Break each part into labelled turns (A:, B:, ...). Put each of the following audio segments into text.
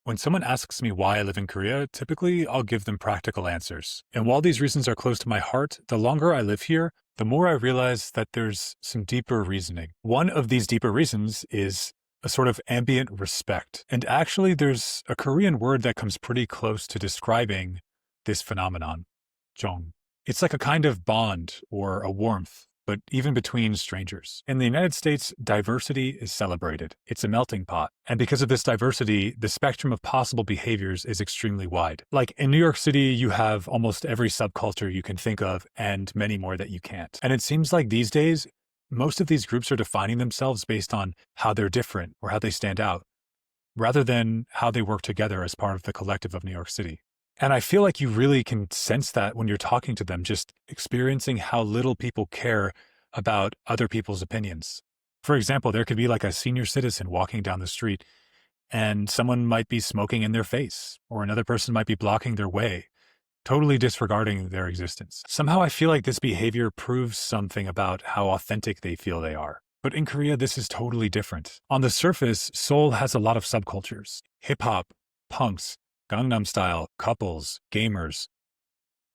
A: When someone asks me why I live in Korea, typically I'll give them practical answers. And while these reasons are close to my heart, the longer I live here, the more I realize that there's some deeper reasoning. One of these deeper reasons is a sort of ambient respect. And actually, there's a Korean word that comes pretty close to describing this phenomenon, Jong. It's like a kind of bond or a warmth, but even between strangers. In the United States, diversity is celebrated. It's a melting pot. And because of this diversity, the spectrum of possible behaviors is extremely wide. Like in New York City, you have almost every subculture you can think of and many more that you can't. And it seems like these days, most of these groups are defining themselves based on how they're different or how they stand out, rather than how they work together as part of the collective of New York City. And I feel like you really can sense that when you're talking to them, just experiencing how little people care about other people's opinions. For example, there could be like a senior citizen walking down the street and someone might be smoking in their face, or another person might be blocking their way, totally disregarding their existence. Somehow I feel like this behavior proves something about how authentic they feel they are. But in Korea, this is totally different. On the surface, Seoul has a lot of subcultures: hip-hop, punks, Gangnam Style, couples, gamers.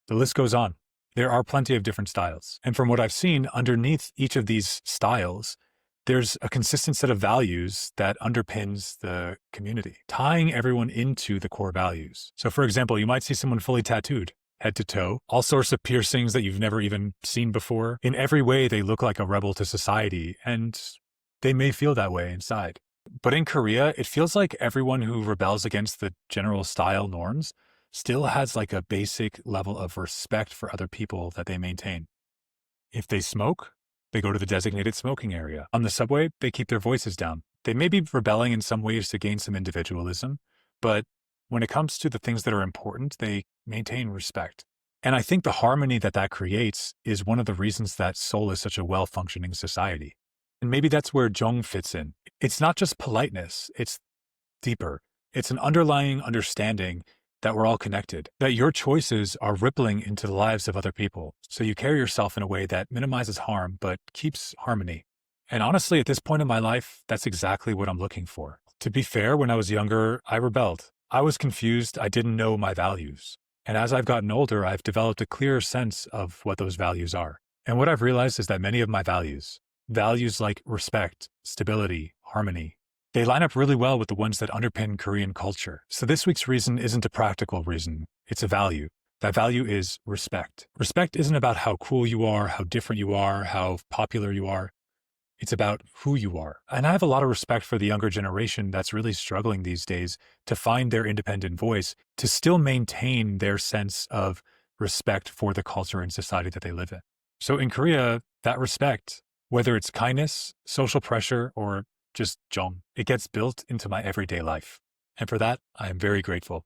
A: The list goes on. There are plenty of different styles. And from what I've seen, underneath each of these styles, there's a consistent set of values that underpins the community, tying everyone into the core values. So for example, you might see someone fully tattooed, head to toe, all sorts of piercings that you've never even seen before. In every way, they look like a rebel to society, and they may feel that way inside. But in Korea, it feels like everyone who rebels against the general style norms still has like a basic level of respect for other people that they maintain. If they smoke, they go to the designated smoking area. On the subway, they keep their voices down. They may be rebelling in some ways to gain some individualism, but when it comes to the things that are important, they maintain respect. And I think the harmony that that creates is one of the reasons that Seoul is such a well-functioning society. And maybe that's where Jong fits in. It's not just politeness, it's deeper. It's an underlying understanding that we're all connected, that your choices are rippling into the lives of other people. So you carry yourself in a way that minimizes harm, but keeps harmony. And honestly, at this point in my life, that's exactly what I'm looking for. To be fair, when I was younger, I rebelled. I was confused. I didn't know my values. And as I've gotten older, I've developed a clearer sense of what those values are. And what I've realized is that many of my values like respect, stability, harmony, they line up really well with the ones that underpin Korean culture. So this week's reason isn't a practical reason, it's a value. That value is respect. Respect isn't about how cool you are, how different you are, how popular you are. It's about who you are. And I have a lot of respect for the younger generation that's really struggling these days to find their independent voice, to still maintain their sense of respect for the culture and society that they live in. So in Korea, that respect, whether it's kindness, social pressure, or just Jong, it gets built into my everyday life. And for that, I am very grateful.